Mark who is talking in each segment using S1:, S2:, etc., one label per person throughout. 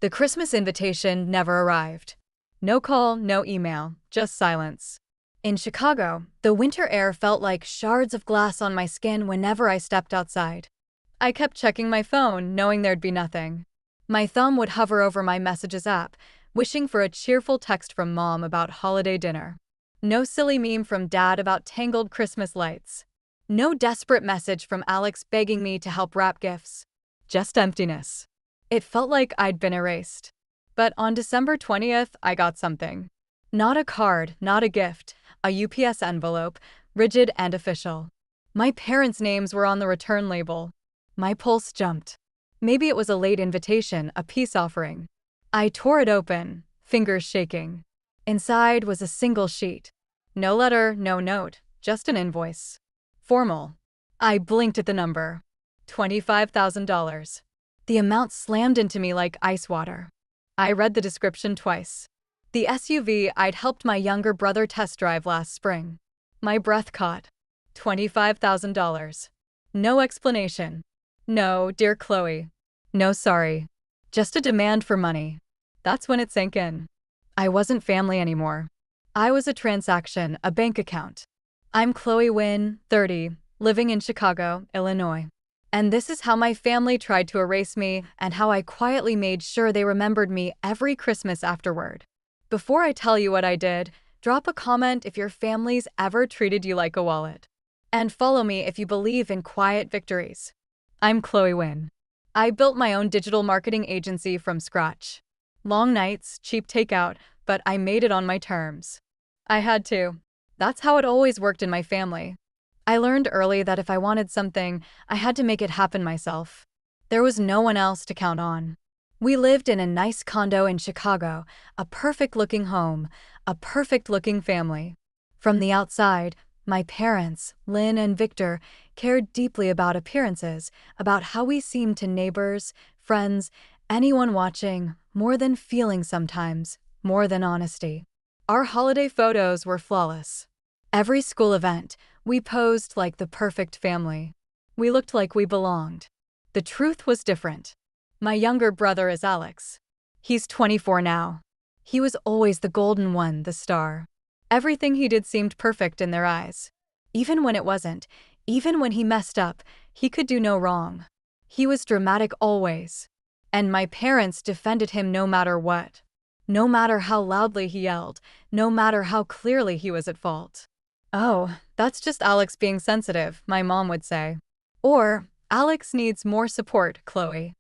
S1: The Christmas invitation never arrived. No call, no email, just silence. In Chicago, the winter air felt like shards of glass on my skin whenever I stepped outside. I kept checking my phone, knowing there'd be nothing. My thumb would hover over my messages app, wishing for a cheerful text from mom about holiday dinner. No silly meme from dad about tangled Christmas lights. No desperate message from Alex begging me to help wrap gifts. Just emptiness. It felt like I'd been erased. But on December 20th, I got something. Not a card, not a gift, a UPS envelope, rigid and official. My parents' names were on the return label. My pulse jumped. Maybe it was a late invitation, a peace offering. I tore it open, fingers shaking. Inside was a single sheet. No letter, no note, just an invoice. Formal. I blinked at the number. $25,000. The amount slammed into me like ice water. I read the description twice. The SUV I'd helped my younger brother test drive last spring. My breath caught. $25,000. No explanation. No, dear Chloe. No sorry. Just a demand for money. That's when it sank in. I wasn't family anymore. I was a transaction, a bank account. I'm Chloe Wynn, 30, living in Chicago, Illinois. And this is how my family tried to erase me and how I quietly made sure they remembered me every Christmas afterward. Before I tell you what I did, drop a comment if your family's ever treated you like a wallet. And follow me if you believe in quiet victories. I'm Chloe Wynn. I built my own digital marketing agency from scratch. Long nights, cheap takeout, but I made it on my terms. I had to. That's how it always worked in my family. I learned early that if I wanted something, I had to make it happen myself. There was no one else to count on. We lived in a nice condo in Chicago, a perfect-looking home, a perfect-looking family. From the outside, my parents, Lynn and Victor, cared deeply about appearances, about how we seemed to neighbors, friends, anyone watching, more than feeling sometimes, more than honesty. Our holiday photos were flawless. Every school event, we posed like the perfect family. We looked like we belonged. The truth was different. My younger brother is Alex. He's 24 now. He was always the golden one, the star. Everything he did seemed perfect in their eyes. Even when it wasn't, even when he messed up, he could do no wrong. He was dramatic always. And my parents defended him no matter what. No matter how loudly he yelled, no matter how clearly he was at fault. Oh, that's just Alex being sensitive, my mom would say. Or, Alex needs more support, Chloe.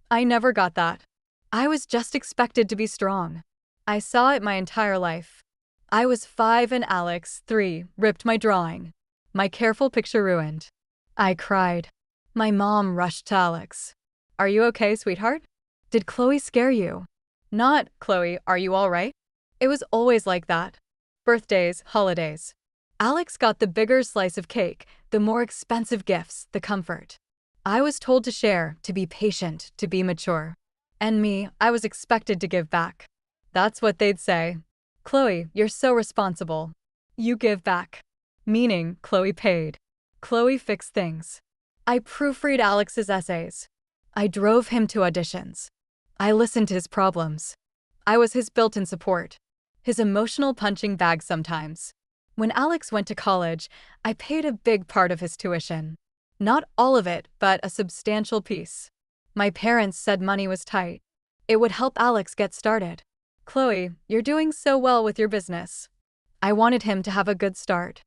S1: I never got that. I was just expected to be strong. I saw it my entire life. I was 5 and Alex, 3, ripped my drawing. My careful picture ruined. I cried. My mom rushed to Alex. Are you okay, sweetheart? Did Chloe scare you? Not, Chloe, are you all right? It was always like that. Birthdays, holidays. Alex got the bigger slice of cake, the more expensive gifts, the comfort. I was told to share, to be patient, to be mature. And me, I was expected to give back. That's what they'd say. Chloe, you're so responsible. You give back. Meaning, Chloe paid. Chloe fixed things. I proofread Alex's essays. I drove him to auditions. I listened to his problems. I was his built-in support. His emotional punching bag sometimes. When Alex went to college, I paid a big part of his tuition. Not all of it, but a substantial piece. My parents said money was tight. It would help Alex get started. Chloe, you're doing so well with your business. I wanted him to have a good start.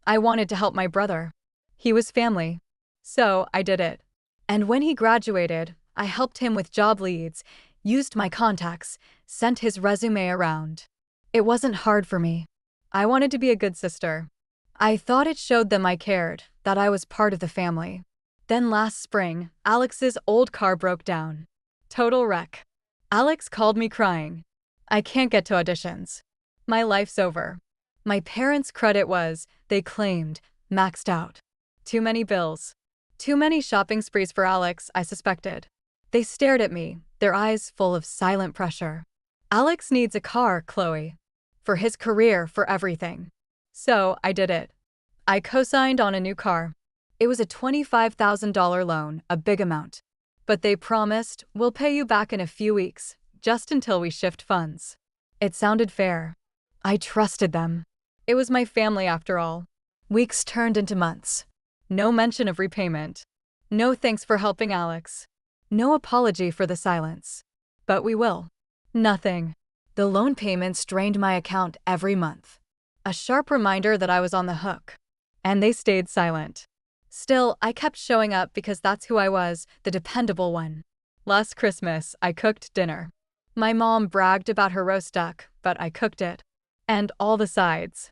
S1: I wanted to help my brother. He was family. So I did it. And when he graduated, I helped him with job leads, used my contacts, sent his resume around. It wasn't hard for me. I wanted to be a good sister. I thought it showed them I cared, that I was part of the family. Then last spring, Alex's old car broke down. Total wreck. Alex called me crying. I can't get to auditions. My life's over. My parents' credit was, they claimed, maxed out. Too many bills. Too many shopping sprees for Alex, I suspected. They stared at me, their eyes full of silent pressure. Alex needs a car, Chloe. For his career, for everything. So I did it. I co-signed on a new car. It was a $25,000 loan, a big amount. But they promised, we'll pay you back in a few weeks. just until we shift funds. It sounded fair. I trusted them. It was my family after all. Weeks turned into months. No mention of repayment. No thanks for helping Alex. No apology for the silence. But we will. Nothing. The loan payments drained my account every month. A sharp reminder that I was on the hook. And they stayed silent. Still, I kept showing up because that's who I was, the dependable one. Last Christmas, I cooked dinner. My mom bragged about her roast duck, but I cooked it. And all the sides.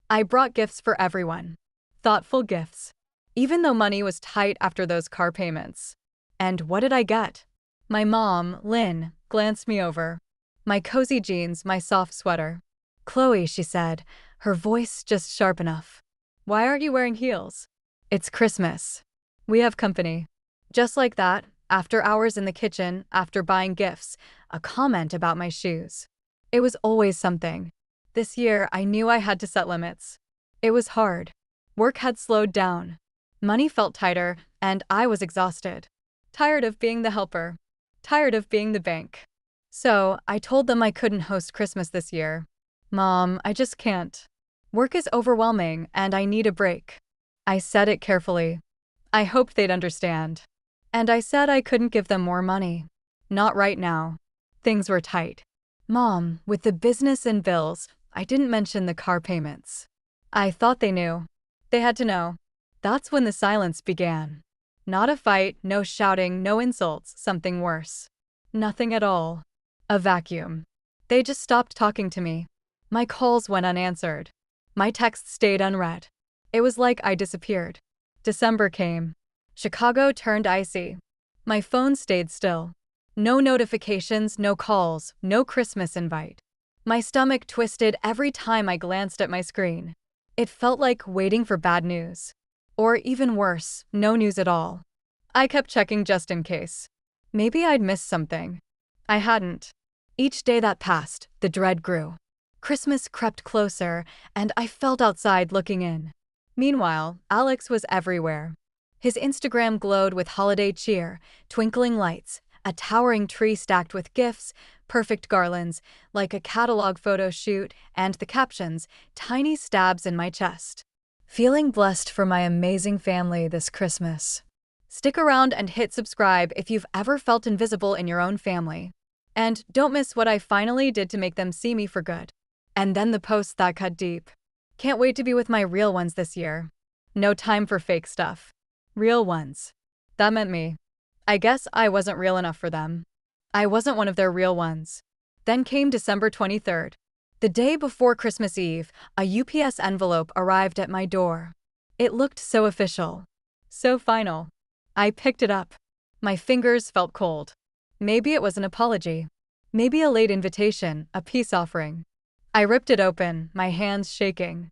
S1: I brought gifts for everyone. Thoughtful gifts. Even though money was tight after those car payments. And what did I get? My mom, Lynn, glanced me over. My cozy jeans, my soft sweater. "Chloe," she said, her voice just sharp enough. "Why aren't you wearing heels?" "It's Christmas. We have company." Just like that, after hours in the kitchen, after buying gifts, a comment about my shoes. It was always something. This year, I knew I had to set limits. It was hard. Work had slowed down. Money felt tighter, and I was exhausted. Tired of being the helper. Tired of being the bank. So, I told them I couldn't host Christmas this year. "Mom, I just can't. Work is overwhelming, and I need a break." I said it carefully. I hoped they'd understand. And I said I couldn't give them more money. Not right now. Things were tight. "Mom, with the business and bills, I didn't mention the car payments." I thought they knew. They had to know. That's when the silence began. Not a fight, no shouting, no insults, something worse. Nothing at all. A vacuum. They just stopped talking to me. My calls went unanswered. My texts stayed unread. It was like I disappeared. December came. Chicago turned icy. My phone stayed still. No notifications, no calls, no Christmas invite. My stomach twisted every time I glanced at my screen. It felt like waiting for bad news. Or even worse, no news at all. I kept checking just in case. Maybe I'd missed something. I hadn't. Each day that passed, the dread grew. Christmas crept closer, and I felt outside looking in. Meanwhile, Alex was everywhere. His Instagram glowed with holiday cheer, twinkling lights, a towering tree stacked with gifts, perfect garlands, like a catalog photo shoot, and the captions, tiny stabs in my chest. Feeling blessed for my amazing family this Christmas. Stick around and hit subscribe if you've ever felt invisible in your own family. And don't miss what I finally did to make them see me for good. And then the posts that cut deep. Can't wait to be with my real ones this year. No time for fake stuff. Real ones. That meant me. I guess I wasn't real enough for them. I wasn't one of their real ones. Then came December 23rd. The day before Christmas Eve, a UPS envelope arrived at my door. It looked so official. So final. I picked it up. My fingers felt cold. Maybe it was an apology. Maybe a late invitation, a peace offering. I ripped it open, my hands shaking.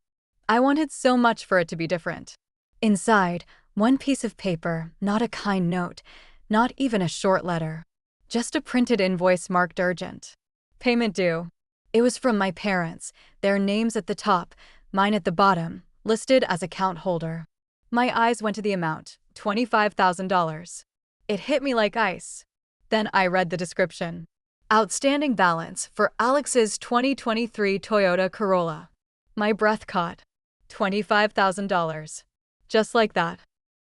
S1: I wanted so much for it to be different. Inside, one piece of paper, not a kind note, not even a short letter. Just a printed invoice marked urgent. Payment due. It was from my parents, their names at the top, mine at the bottom, listed as account holder. My eyes went to the amount, $25,000. It hit me like ice. Then I read the description. Outstanding balance for Alex's 2023 Toyota Corolla. My breath caught. $25,000. Just like that.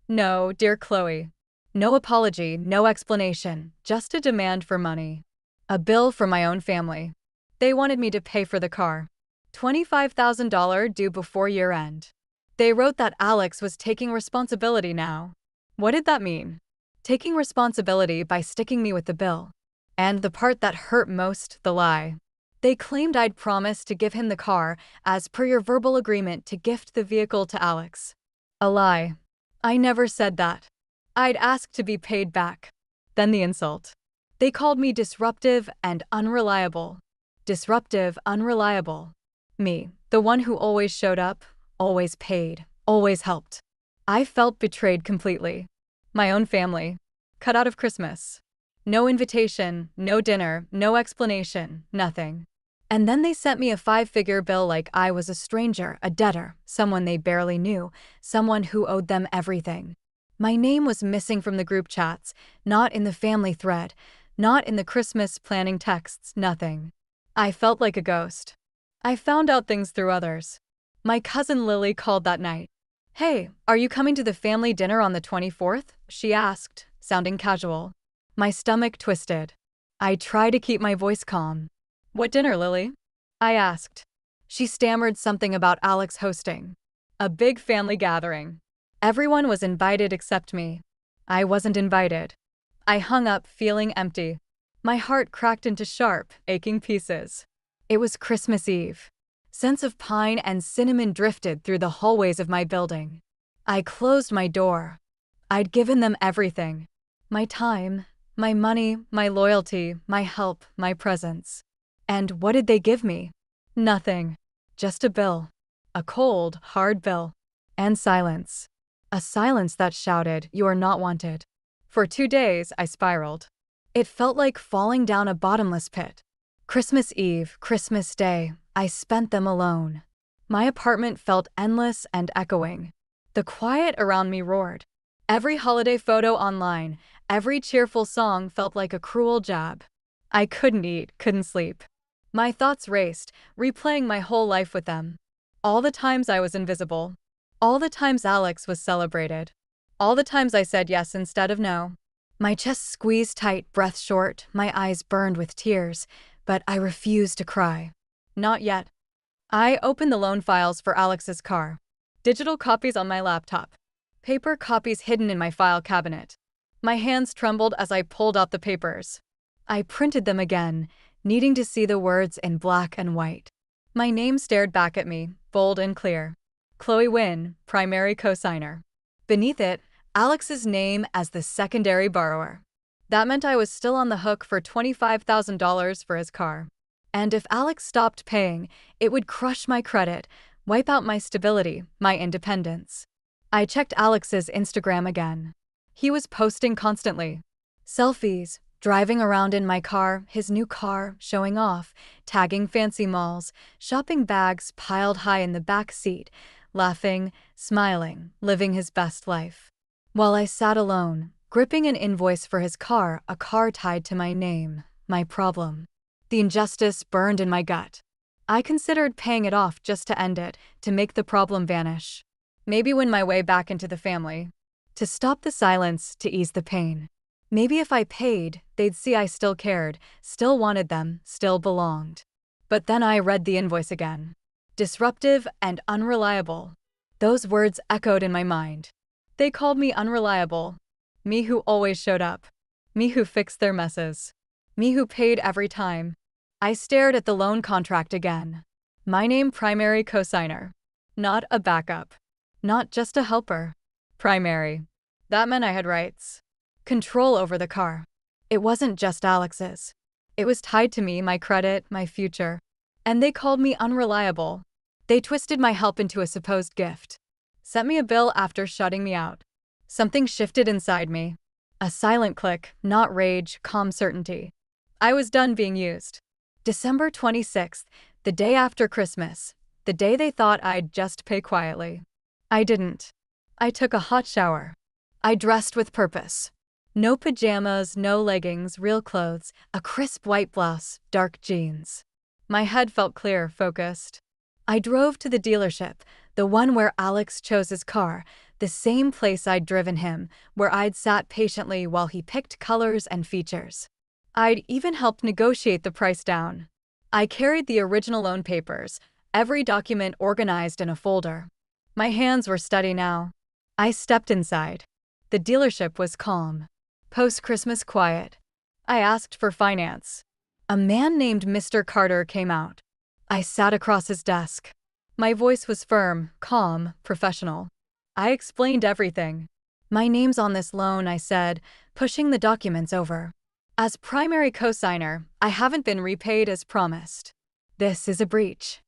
S1: No, dear Chloe. No apology, no explanation, just a demand for money. A bill for my own family. They wanted me to pay for the car. $25,000 due before year end. They wrote that Alex was taking responsibility now. What did that mean? Taking responsibility by sticking me with the bill. And the part that hurt most, the lie. They claimed I'd promised to give him the car as per your verbal agreement to gift the vehicle to Alex. A lie. I never said that. I'd asked to be paid back. Then the insult. They called me disruptive and unreliable. Disruptive, unreliable. Me, the one who always showed up, always paid, always helped. I felt betrayed completely. My own family. Cut out of Christmas. No invitation, no dinner, no explanation, nothing. And then they sent me a 5-figure bill like I was a stranger, a debtor, someone they barely knew, someone who owed them everything. My name was missing from the group chats, not in the family thread, Not in the Christmas planning texts, nothing. I felt like a ghost. I found out things through others. My cousin Lily called that night. "Hey, are you coming to the family dinner on the 24th?" she asked, sounding casual. My stomach twisted. I tried to keep my voice calm. "What dinner, Lily?" I asked. She stammered something about Alex hosting. A big family gathering. Everyone was invited except me. I wasn't invited. I hung up, feeling empty. My heart cracked into sharp, aching pieces. It was Christmas Eve. Scents of pine and cinnamon drifted through the hallways of my building. I closed my door. I'd given them everything. My time, my money, my loyalty, my help, my presence. And what did they give me? Nothing. Just a bill. A cold, hard bill. And silence. A silence that shouted, "You are not wanted." For 2 days, I spiraled. It felt like falling down a bottomless pit. Christmas Eve, Christmas Day, I spent them alone. My apartment felt endless and echoing. The quiet around me roared. Every holiday photo online, every cheerful song felt like a cruel jab. I couldn't eat, couldn't sleep. My thoughts raced, replaying my whole life with them. All the times I was invisible. All the times Alex was celebrated. All the times I said yes instead of no. My chest squeezed tight, breath short, my eyes burned with tears, but I refused to cry. Not yet. I opened the loan files for Alex's car. Digital copies on my laptop. Paper copies hidden in my file cabinet. My hands trembled as I pulled out the papers. I printed them again, needing to see the words in black and white. My name stared back at me, bold and clear. Chloe Wynn, primary cosigner. Beneath it, Alex's name as the secondary borrower. That meant I was still on the hook for $25,000 for his car. And if Alex stopped paying, it would crush my credit, wipe out my stability, my independence. I checked Alex's Instagram again. He was posting constantly. Selfies, driving around in my car, his new car, showing off, tagging fancy malls, shopping bags piled high in the back seat, laughing, smiling, living his best life. While I sat alone, gripping an invoice for his car, a car tied to my name, my problem. The injustice burned in my gut. I considered paying it off just to end it, to make the problem vanish. Maybe win my way back into the family. To stop the silence, to ease the pain. Maybe if I paid, they'd see I still cared, still wanted them, still belonged. But then I read the invoice again. Disruptive and unreliable. Those words echoed in my mind. They called me unreliable. Me who always showed up. Me who fixed their messes. Me who paid every time. I stared at the loan contract again. My name primary cosigner. Not a backup. Not just a helper. Primary. That meant I had rights. Control over the car. It wasn't just Alex's. It was tied to me, my credit, my future. And they called me unreliable. They twisted my help into a supposed gift. Sent me a bill after shutting me out. Something shifted inside me. A silent click, not rage, calm certainty. I was done being used. December 26th, the day after Christmas. The day they thought I'd just pay quietly. I didn't. I took a hot shower. I dressed with purpose. No pajamas, no leggings, real clothes, a crisp white blouse, dark jeans. My head felt clear, focused. I drove to the dealership, the one where Alex chose his car, the same place I'd driven him, where I'd sat patiently while he picked colors and features. I'd even helped negotiate the price down. I carried the original loan papers, every document organized in a folder. My hands were steady now. I stepped inside. The dealership was calm. Post-Christmas quiet. I asked for finance. A man named Mr. Carter came out. I sat across his desk. My voice was firm, calm, professional. I explained everything. My name's on this loan, I said, pushing the documents over. As primary cosigner, I haven't been repaid as promised. This is a breach.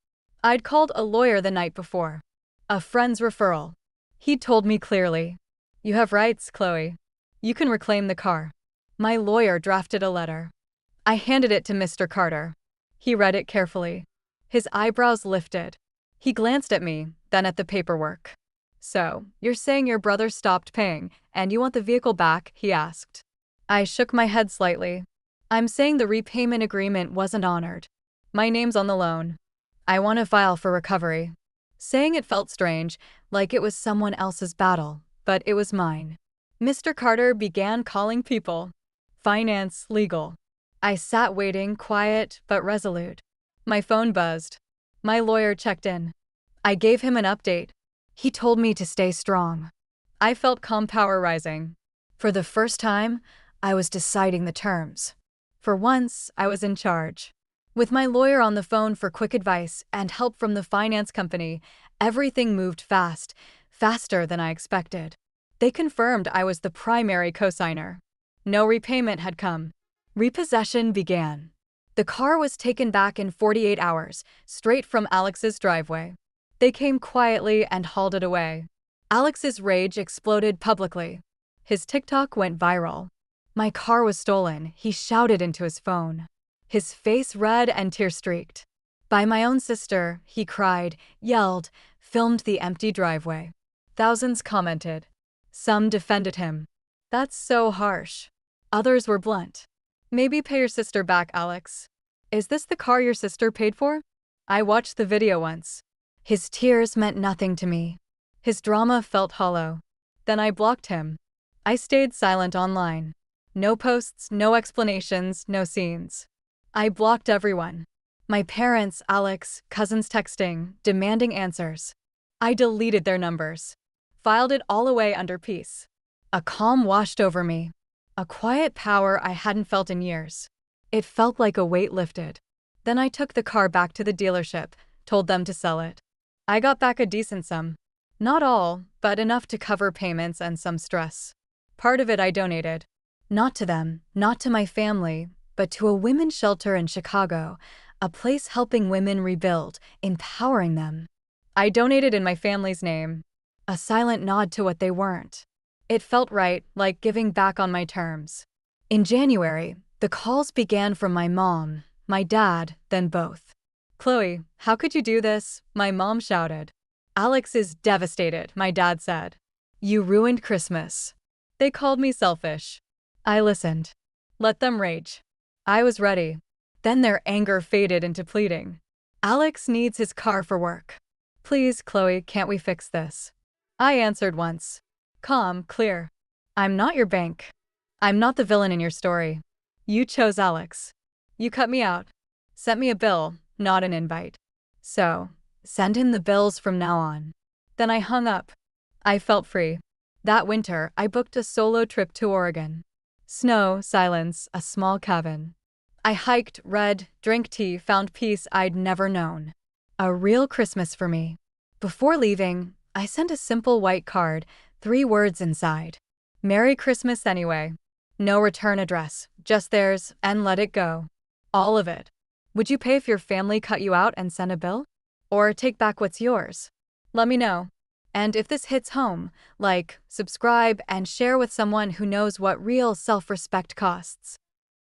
S1: I'd called a lawyer the night before. A friend's referral. He told me clearly. You have rights, Chloe. You can reclaim the car. My lawyer drafted a letter. I handed it to Mr. Carter. He read it carefully. His eyebrows lifted. He glanced at me, then at the paperwork. So, you're saying your brother stopped paying, and you want the vehicle back? He asked. I shook my head slightly. I'm saying the repayment agreement wasn't honored. My name's on the loan. I want to file for recovery. Saying it felt strange, like it was someone else's battle, but it was mine. Mr. Carter began calling people. Finance, legal. I sat waiting, quiet but resolute. My phone buzzed. My lawyer checked in. I gave him an update. He told me to stay strong. I felt calm power rising. For the first time, I was deciding the terms. For once, I was in charge. With my lawyer on the phone for quick advice and help from the finance company, everything moved fast, faster than I expected. They confirmed I was the primary cosigner. No repayment had come. Repossession began. The car was taken back in 48 hours, straight from Alex's driveway. They came quietly and hauled it away. Alex's rage exploded publicly. His TikTok went viral. My car was stolen, he shouted into his phone. His face red and tear-streaked. By my own sister, he cried, yelled, filmed the empty driveway. Thousands commented. Some defended him. That's so harsh. Others were blunt. Maybe pay your sister back, Alex. Is this the car your sister paid for? I watched the video once. His tears meant nothing to me. His drama felt hollow. Then I blocked him. I stayed silent online. No posts, no explanations, no scenes. I blocked everyone. My parents, Alex, cousins texting, demanding answers. I deleted their numbers. Filed it all away under peace. A calm washed over me. A quiet power I hadn't felt in years. It felt like a weight lifted. Then I took the car back to the dealership, told them to sell it. I got back a decent sum. Not all, but enough to cover payments and some stress. Part of it I donated. Not to them, not to my family, but to a women's shelter in Chicago, a place helping women rebuild, empowering them. I donated in my family's name. A silent nod to what they weren't. It felt right, like giving back on my terms. In January, the calls began from my mom, my dad, then both. Chloe, how could you do this? My mom shouted. Alex is devastated, my dad said. You ruined Christmas. They called me selfish. I listened. Let them rage. I was ready. Then their anger faded into pleading. Alex needs his car for work. Please, Chloe, can't we fix this? I answered once. Calm, clear. I'm not your bank. I'm not the villain in your story. You chose Alex. You cut me out. Sent me a bill, not an invite. So, send him the bills from now on. Then I hung up. I felt free. That winter, I booked a solo trip to Oregon. Snow, silence, a small cabin. I hiked, read, drank tea, found peace I'd never known. A real Christmas for me. Before leaving, I sent a simple white card, 3 words inside. Merry Christmas anyway. No return address, just theirs, and let it go. All of it. Would you pay if your family cut you out and sent a bill? Or take back what's yours? Let me know. And if this hits home, like, subscribe, and share with someone who knows what real self-respect costs.